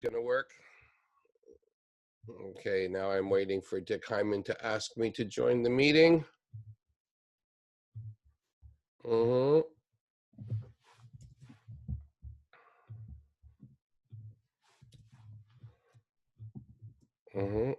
Gonna work? Okay, now I'm waiting for Dick Hyman to ask me to join the meeting. Mm-hmm. Mm-hmm.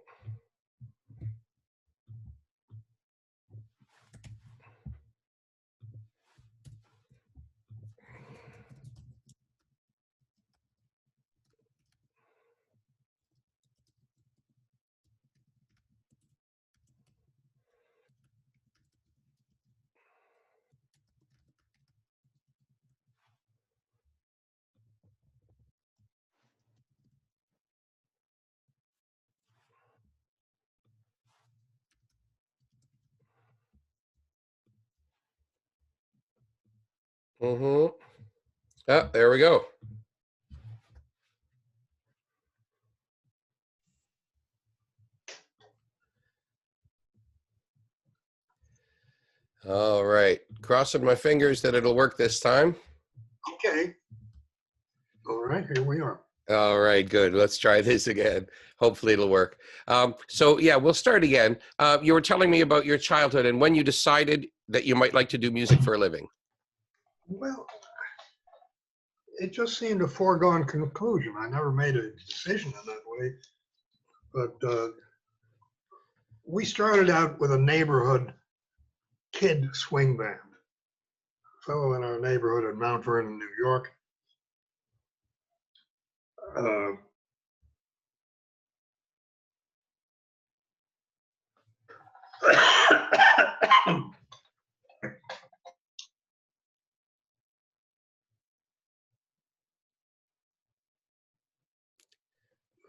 Mm-hmm. Ah, there we go. All right. Crossing my fingers that it'll work this time. Okay. All right, here we are. All right, good. Let's try this again. Hopefully it'll work. So yeah, we'll start again. You were telling me about your childhood and when you decided that you might like to do music for a living. Well, it just seemed a foregone conclusion. I never made a decision in that way, but we started out with a neighborhood kid swing band. A fellow in our neighborhood in Mount Vernon, New York. Uh,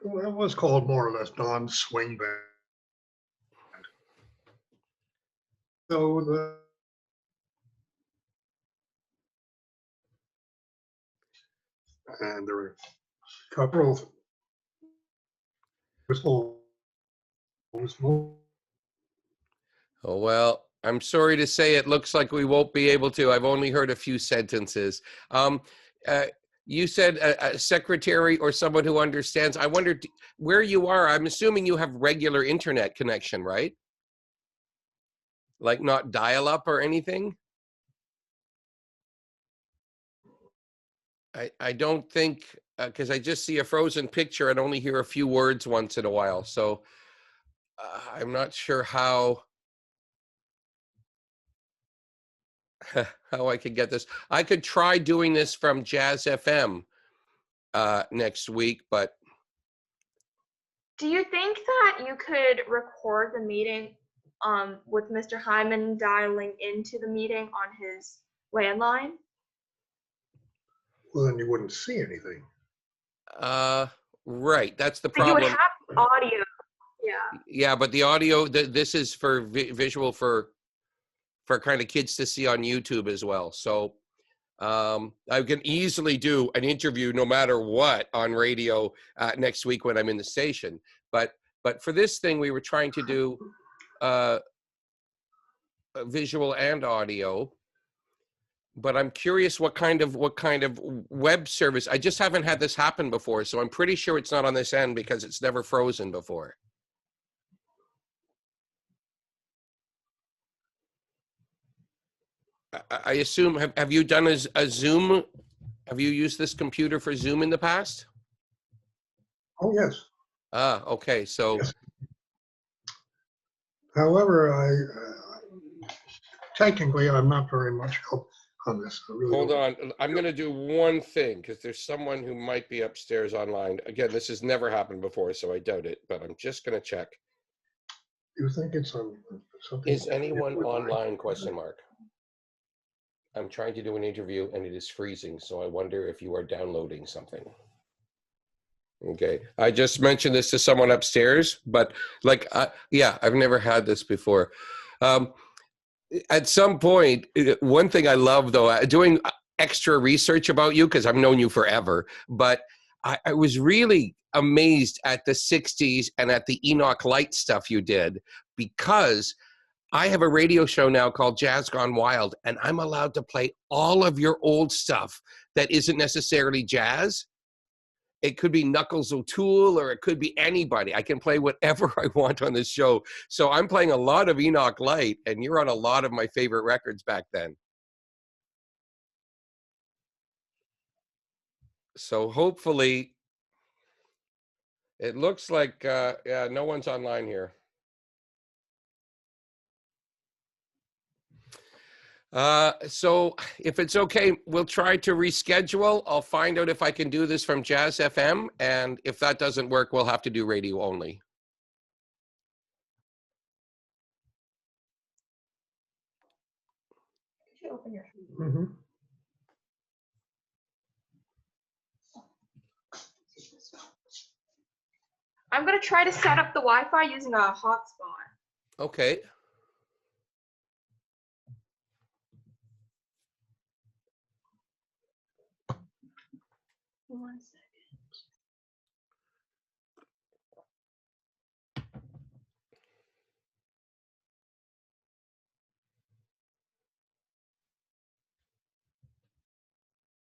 well, it was called more or less Don's Swing Band. So and there were a couple of whistles. Oh, well, I'm sorry to say it looks like we won't be able to. I've only heard a few sentences. Um, uh, you said a secretary or someone who understands. I wondered where you are. I'm assuming you have regular internet connection, right? Like not dial up or anything? I don't think, because I just see a frozen picture and only hear a few words once in a while. So I'm not sure how how I could get this. I could try doing this from Jazz FM next week, but Do you think that you could record the meeting with Mr. Hyman dialing into the meeting on his landline? Well, then you wouldn't see anything. right, that's the But you would problem. have audio. Yeah. Yeah, but the audio, this is for visual for kind of kids to see on YouTube as well. So I can easily do an interview no matter what on radio next week when I'm in the station. But for this thing, we were trying to do visual and audio. But I'm curious what kind of web service. I just haven't had this happen before, so I'm pretty sure it's not on this end because it's never frozen before. I assume, have you done a Zoom? Have you used this computer for Zoom in the past? Oh, yes. Ah, okay. So, Yes. However, technically, I'm not very much help on this. I really hold don't. on. I'm going to do one thing because there's someone who might be upstairs online. Again, this has never happened before, so I doubt it, but I'm just going to check. You think it's something? Is anyone online, question mark? I'm trying to do an interview and it is freezing, so I wonder if you are downloading something. Okay, I just mentioned this to someone upstairs, but like, yeah, I've never had this before. At some point, one thing I love though, doing extra research about you, because I've known you forever, but I was really amazed at the 60s and at the Enoch Light stuff you did, because I have a radio show now called Jazz Gone Wild, and I'm allowed to play all of your old stuff that isn't necessarily jazz. it could be Knuckles O'Toole, or it could be anybody. I can play whatever I want on this show. So I'm playing a lot of Enoch Light, and you're on a lot of my favorite records back then. So hopefully, it looks like, yeah, no one's online here. So if it's okay, we'll try to reschedule. I'll find out if I can do this from Jazz FM. And if that doesn't work, we'll have to do radio only. Could you open your Mhm. I'm gonna try to set up the Wi-Fi using a hotspot. Okay. One second.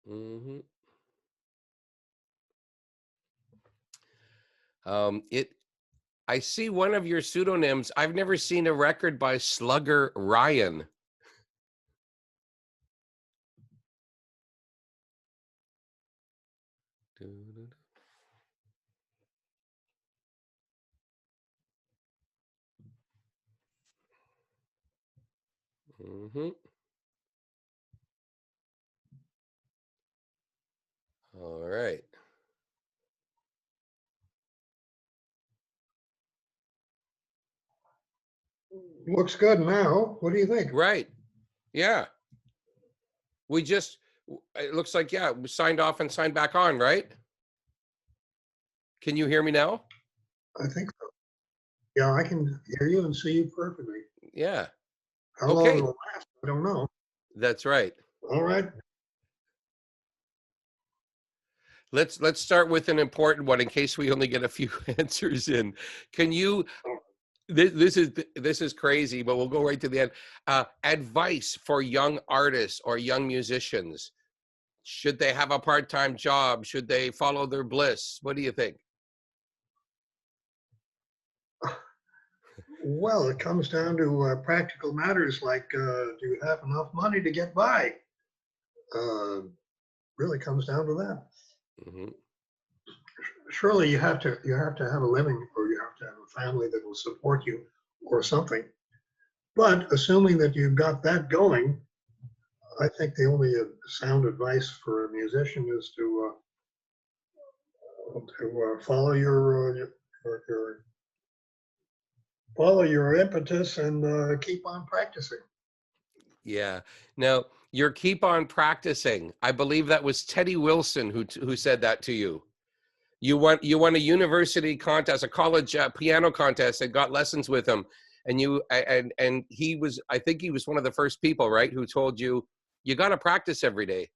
Mm-hmm. I see one of your pseudonyms. I've never seen a record by Slugger Ryan. Mm-hmm. All right. Looks good now. What do you think? Right. Yeah. We just, it looks like, yeah, we signed off and signed back on, right? Can you hear me now? I think so. Yeah, I can hear you and see you perfectly. Yeah. How long Okay. it'll last, I don't know. That's right. All right. Let's start with an important one in case we only get a few answers in. Can you, this is crazy, but we'll go right to the end. Advice for young artists or young musicians. Should they have a part-time job? Should they follow their bliss? What do you think? Well, it comes down to practical matters like do you have enough money to get by? Really comes down to that. Mm-hmm. Surely you have to have a living, or you have to have a family that will support you or something. But assuming that you've got that going, I think the only sound advice for a musician is to follow your impetus and keep on practicing. Yeah. Now, your keep on practicing. I believe that was Teddy Wilson who said that to you. You won a university contest, a college piano contest, and got lessons with him. And he was, I think he was one of the first people, right, who told you you got to practice every day.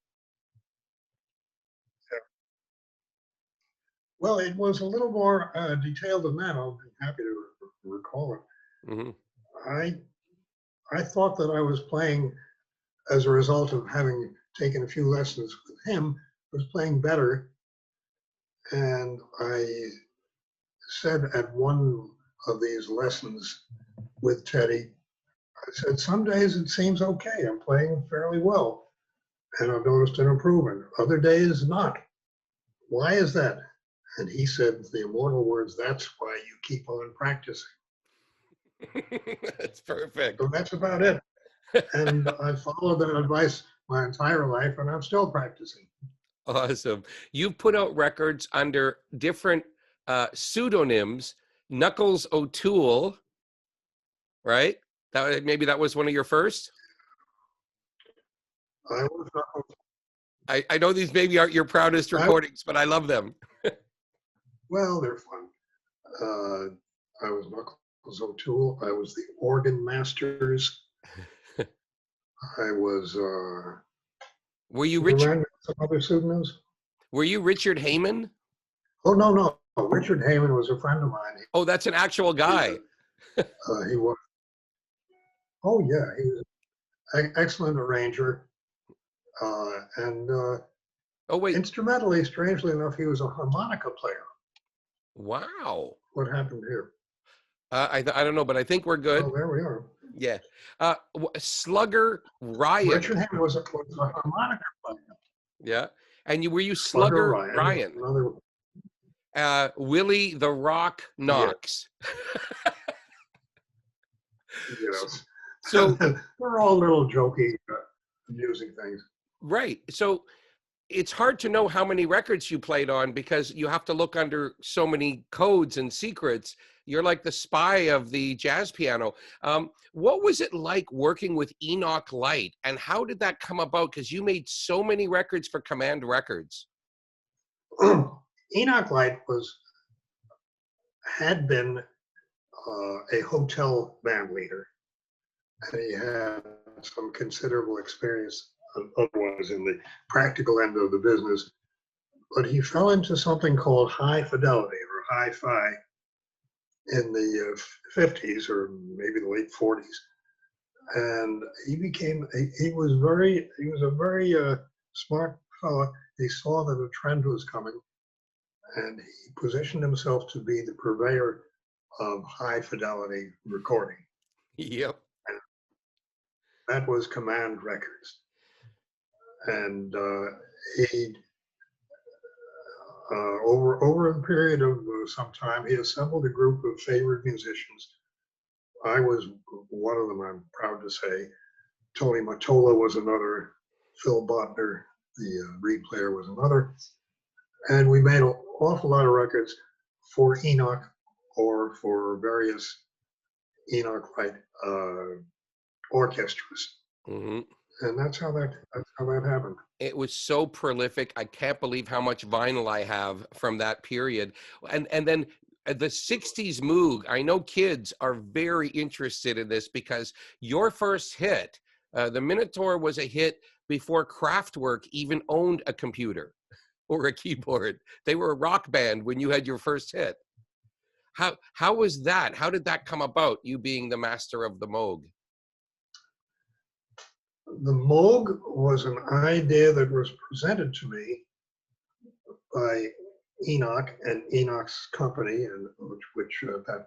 Well, it was a little more detailed than that. I'll be happy to recall it. Mm-hmm. I thought that I was playing as a result of having taken a few lessons with him. I was playing better, and I said at one of these lessons with Teddy, I said, some days it seems okay. I'm playing fairly well, and I've noticed an improvement. Other days, not. Why is that? And he said the immortal words, that's why you keep on practicing. That's perfect. So that's about it. And I followed that advice my entire life, and I'm still practicing. Awesome. You've put out records under different pseudonyms. Knuckles O'Toole, right? Maybe that was one of your first. I know these maybe aren't your proudest recordings, but I love them. Well, they're fun. I was Knuckles O'Toole. I was the Organ Masters. I was. Were you Richard? Some other pseudonyms. Were you Richard Hyman? Oh no. Richard Hyman was a friend of mine. Oh, that's an actual guy. He was. Oh yeah, he was an excellent arranger. Oh, wait. Instrumentally, strangely enough, he was a harmonica player. Wow. What happened here? I don't know, but I think we're good. Oh, there we are. Yeah. Slugger Ryan. Richard Hammond was a harmonica player. Yeah. And were you Slugger Slugger Ryan. Ryan? Another, Willie the Rock Knox. yes. So, They're all little jokey, amusing things. right. So it's hard to know how many records you played on because you have to look under so many codes and secrets. You're like the spy of the jazz piano. What was it like working with Enoch Light, and how did that come about? Because you made so many records for Command Records. Enoch Light had been a hotel band leader, and he had some considerable experience otherwise in the practical end of the business. But he fell into something called high fidelity or hi-fi in the 50s or maybe the late 40s. And he was a very smart fellow. He saw that a trend was coming, and he positioned himself to be the purveyor of high fidelity recording. Yep. And that was Command Records. And he, over a period of some time, he assembled a group of favorite musicians. I was one of them, I'm proud to say. Tony Mottola was another. Phil Botner, the reed player, was another. And we made an awful lot of records for Enoch or for various Enoch Light orchestras. Mm-hmm. And that's how that happened. It was so prolific. I can't believe how much vinyl I have from that period. And then the 60s Moog. I know kids are very interested in this because your first hit, the Minotaur, was a hit before Kraftwerk even owned a computer or a keyboard. They were a rock band when you had your first hit. How was that? How did that come about, you being the master of the Moog? The Moog was an idea that was presented to me by Enoch and Enoch's company, and which at that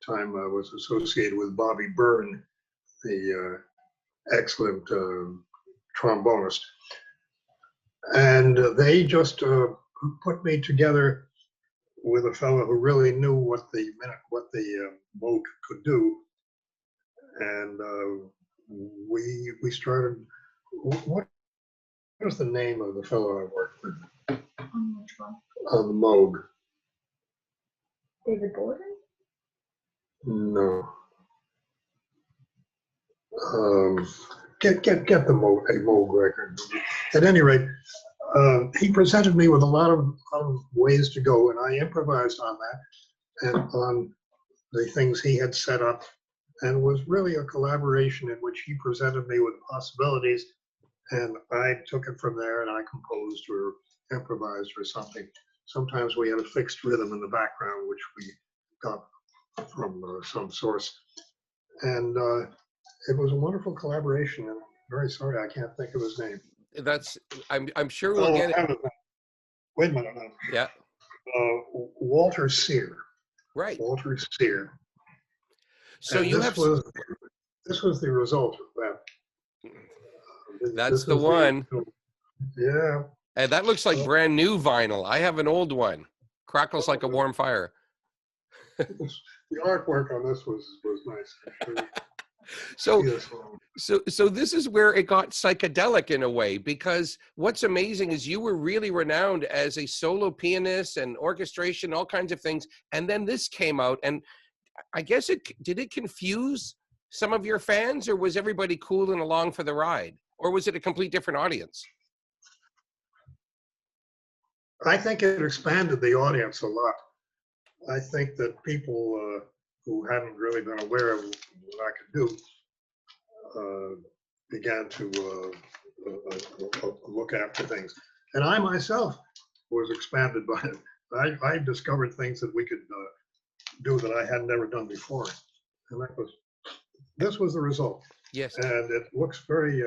time was associated with Bobby Byrne, the excellent trombonist. And they just put me together with a fellow who really knew what the Moog could do, and we started. What was the name of the fellow I worked with? On which one? On the Moog. David Borden? No. Get the Moog record. At any rate, he presented me with a lot of ways to go, and I improvised on that and on the things he had set up, and it was really a collaboration in which he presented me with possibilities, and I took it from there, and I composed or improvised or something. Sometimes we had a fixed rhythm in the background, which we got from some source, and it was a wonderful collaboration. And I'm very sorry I can't think of his name. I'm sure we'll get it. Wait a minute now. Yeah. Walter Sear. Right. Walter Sear. So and you this was the result of that. That's the one. Yeah. And that looks like brand new vinyl. I have an old one. Crackles like a warm fire. The artwork on this was nice. So this is where it got psychedelic in a way, because what's amazing is you were really renowned as a solo pianist and orchestration, all kinds of things. And then this came out, and I guess did it confuse some of your fans, or was everybody cool and along for the ride? Or was it a complete different audience? I think it expanded the audience a lot. I think that people who hadn't really been aware of what I could do began to look after things. And I myself was expanded by it. I discovered things that we could do that I had never done before. And this was the result. Yes. And it looks very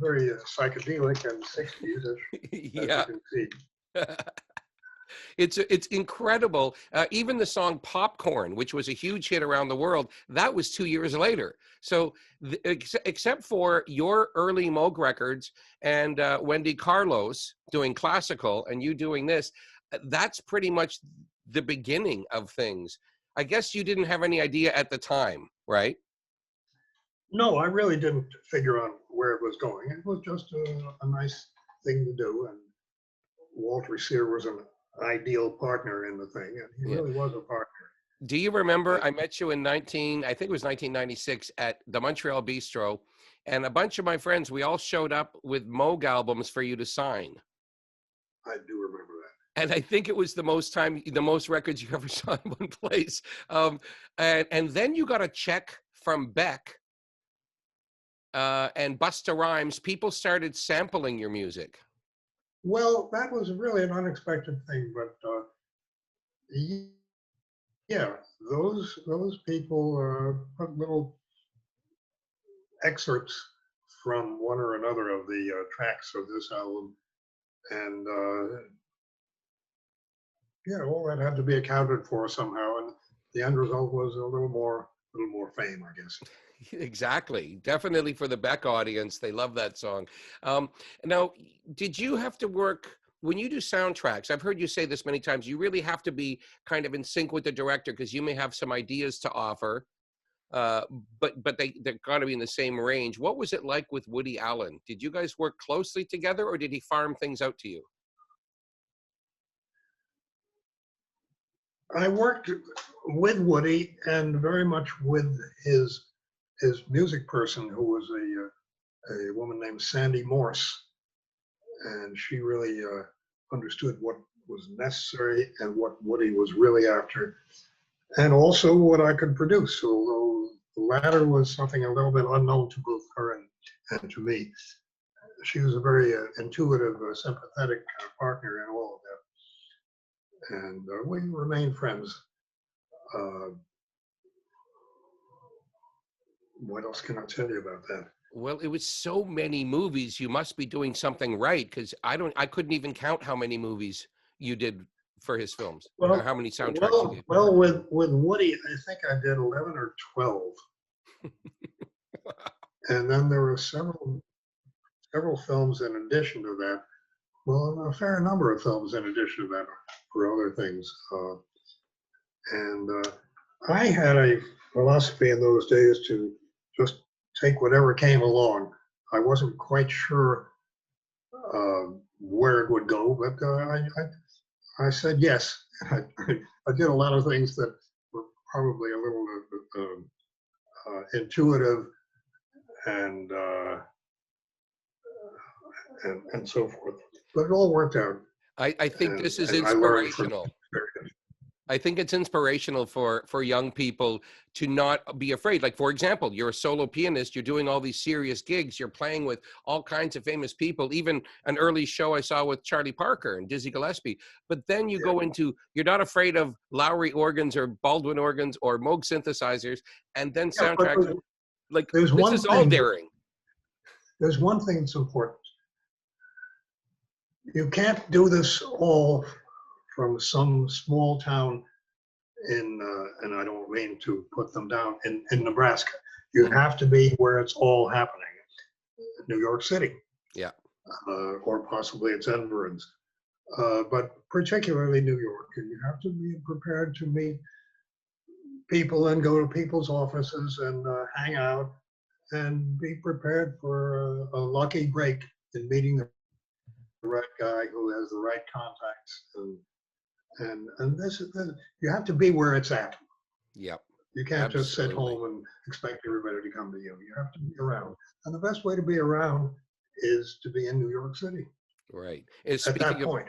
very psychedelic and 60s, as Yeah. you can see. It's incredible. Even the song "Popcorn," which was a huge hit around the world, that was 2 years later. So, except for your early Moog records and Wendy Carlos doing classical and you doing this, that's pretty much the beginning of things. I guess you didn't have any idea at the time, right? No, I really didn't figure out where it was going. It was just a nice thing to do. And Walter Sear was an ideal partner in the thing. And he Yeah. really was a partner. Do you remember I met you in I think it was 1996 at the Montreal Bistro, and a bunch of my friends, we all showed up with Moog albums for you to sign. I do remember that. And I think it was the most records you ever saw in one place. And then you got a check from Beck and Busta Rhymes. People started sampling your music. Well, that was really an unexpected thing, but yeah, those people put little excerpts from one or another of the tracks of this album, and yeah, all that had to be accounted for somehow, and the end result was a little more fame, I guess. Exactly. Definitely for the Beck audience. They love that song. Now, did you have to work when you do soundtracks? I've heard you say this many times. You really have to be kind of in sync with the director because you may have some ideas to offer, but they're got to be in the same range. What was it like with Woody Allen? Did you guys work closely together or did he farm things out to you? I worked with Woody and very much with his music person, who was a woman named Sandy Morse, and she really understood what was necessary and what Woody was really after, and also what I could produce, although the latter was something a little bit unknown to both her and to me. She was a very intuitive, sympathetic partner in all of that, and we remained friends. What else can I tell you about that? Well, it was so many movies. You must be doing something right because I couldn't even count how many movies you did for his films, or how many soundtracks you did. Well, with Woody, I think I did 11 or 12. And then there were several films in addition to that. Well, a fair number of films in addition to that for other things. And I had a philosophy in those days to just take whatever came along. I wasn't quite sure where it would go, but I said yes. I did a lot of things that were probably a little intuitive and so forth, but it all worked out. I think this is inspirational. I think it's inspirational for young people to not be afraid. Like, for example, you're a solo pianist, you're doing all these serious gigs, you're playing with all kinds of famous people, even an early show I saw with Charlie Parker and Dizzy Gillespie. But then you go into, you're not afraid of Lowry organs or Baldwin organs or Moog synthesizers, and then soundtracks. Like, this is all daring. There's one thing that's important. You can't do this all from some small town in, and I don't mean to put them down, in Nebraska. You have to be where it's all happening. New York City. Yeah. Or possibly its environs. But particularly New York. And you have to be prepared to meet people and go to people's offices and hang out and be prepared for a lucky break in meeting the right guy who has the right contacts. And this you have to be where it's at. Yep. You can't just sit home and expect everybody to come to you. You have to be around. And the best way to be around is to be in New York City. Right. At that point.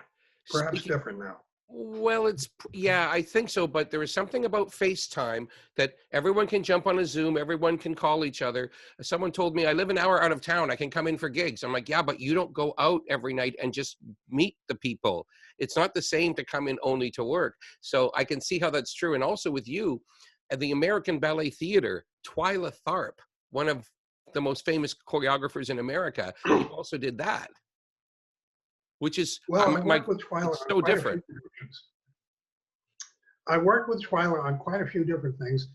Perhaps different now. Well, yeah, I think so. But there is something about FaceTime that everyone can jump on a Zoom. Everyone can call each other. Someone told me, I live an hour out of town. I can come in for gigs. I'm like, yeah, but you don't go out every night and just meet the people. It's not the same to come in only to work. So I can see how that's true. And also with you, at the American Ballet Theater, Twyla Tharp, one of the most famous choreographers in America, he also did that, which is Well, I worked with Twyla it's on so quite a few different. productions. I worked with Twyla on quite a few different things,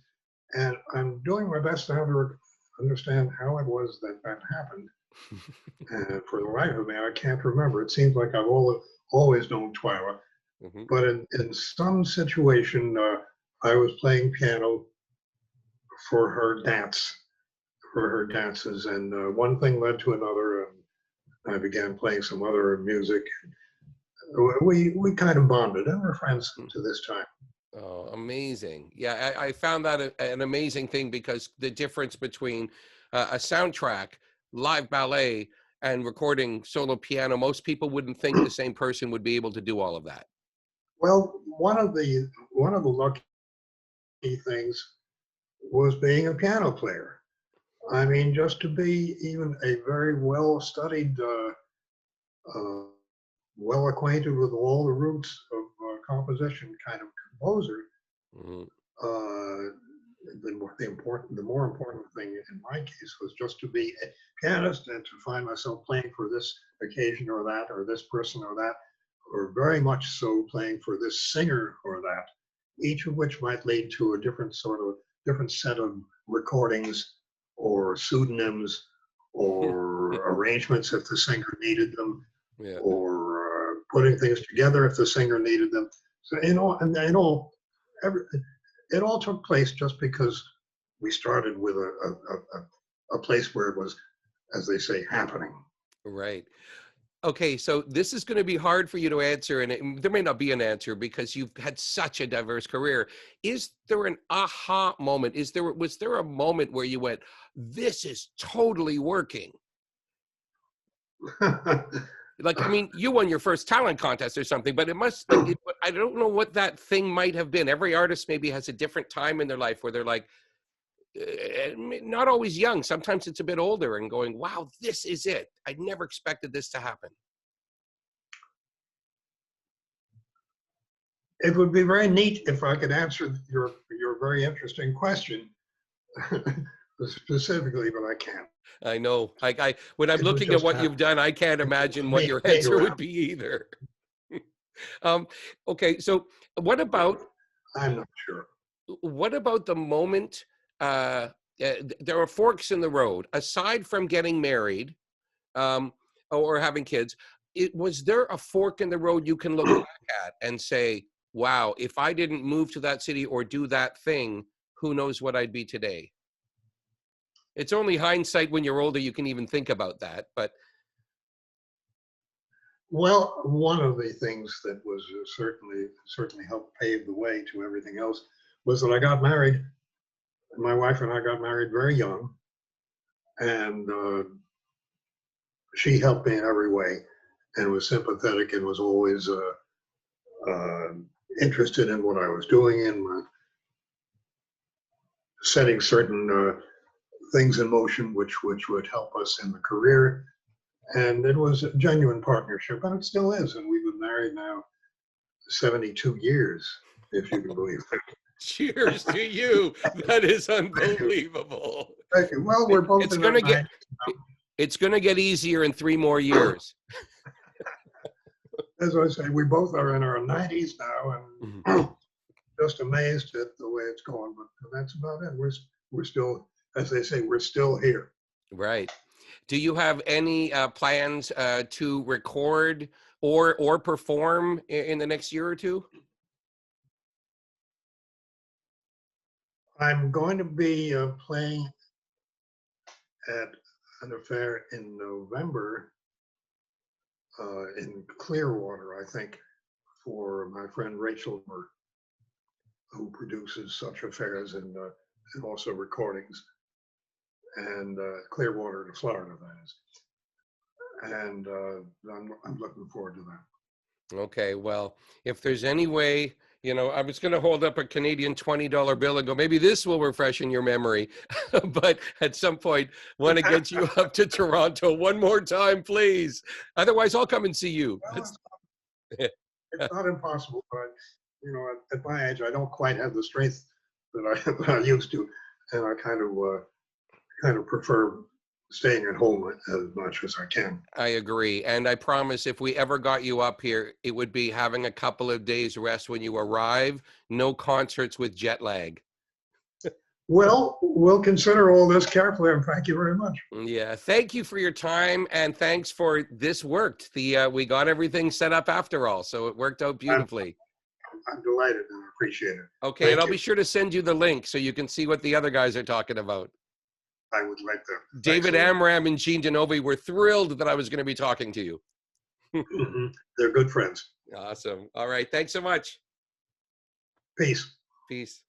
and I'm doing my best now to understand how it was that that happened. And for the life of me, I can't remember. It seems like I've always known Twyla, Mhm. but in some situation, I was playing piano for her dances, and one thing led to another, and I began playing some other music. We kind of bonded, and we're friends to this time. Oh, amazing. Yeah, I found that an amazing thing, because the difference between a soundtrack, live ballet, and recording solo piano, most people wouldn't think the same person would be able to do all of that. Well, one of the lucky things was being a piano player. I mean, just to be even a very well-studied, uh, well-acquainted with all the roots of composition kind of composer. Mhm. Uh, the more important thing in my case was just to be a pianist and to find myself playing for this occasion or that, or this person or that, or very much so playing for this singer or that, each of which might lead to a different set of recordings or pseudonyms or arrangements if the singer needed them, Yeah. or putting things together if the singer needed them. So it all took place just because we started with a place where it was, as they say, happening. Right. Okay, so this is going to be hard for you to answer, and there may not be an answer because you've had such a diverse career. Is there an aha moment? Was there a moment where you went, "This is totally working"? Like, I mean, you won your first talent contest or something, but it must, like, I don't know what that thing might have been. Every artist maybe has a different time in their life where they're like, not always young. Sometimes it's a bit older and going, "Wow, this is it. I never expected this to happen." It would be very neat if I could answer your very interesting question specifically, but I can't. I know. When I'm It was looking at just what you've happening. done, I can't It imagine was what your being answer would around. be either. um, okay, so what about I'm not sure. the moment? There are forks in the road. Aside from getting married, um, or having kids, was there a fork in the road you can look back at and say, "Wow, if I didn't move to that city or do that thing, who knows what I'd be today?" It's only hindsight when you're older you can even think about that, but Well, one of the things that was certainly helped pave the way to everything else was that I got married. My wife and I got married very young, and she helped me in every way, and was sympathetic, and was always uh, interested in what I was doing, and setting certain things in motion which would help us in the career. And it was a genuine partnership, and it still is. And we've been married now 72 years, if you can believe it. cheers to you. That is unbelievable. Thank you. Well, we're both It's in our gonna get 90s now. it's gonna get easier in 3 more years. As I say, we both are in our 90s now, Mhm. and just amazed at the way it's going. But that's about it. We're still, as they say, we're still here. Right. Do you have any plans to record or perform in the next year or two? I'm going to be playing at an affair in November in Clearwater, I think, for my friend Rachel, who produces such affairs and also recordings, and Clearwater, Florida, that is. And I'm looking forward to that. Okay, well, if there's any way, I was going to hold up a Canadian $20 bill and go, maybe this will refreshen your memory. But at some point, want to get you up to Toronto one more time, please. Otherwise, I'll come and see you. Well, it's not impossible, but at my age, I don't quite have the strength that I used to, and I kind of prefer staying at home as much as I can. I agree. And I promise if we ever got you up here, it would be having a couple of days rest when you arrive, no concerts with jet lag. Well, we'll consider all this carefully, and thank you very much. Yeah, thank you for your time, and thanks for this worked. We got everything set up after all, so it worked out beautifully. I'm delighted and I appreciate it. Okay, Thank and I'll you. be sure to send you the link so you can see what the other guys are talking about. I would like to. David Excellent. Amram and Gene Genovi were thrilled that I was going to be talking to you. Mhm. They're good friends. Awesome. All right, thanks so much. Peace. Peace.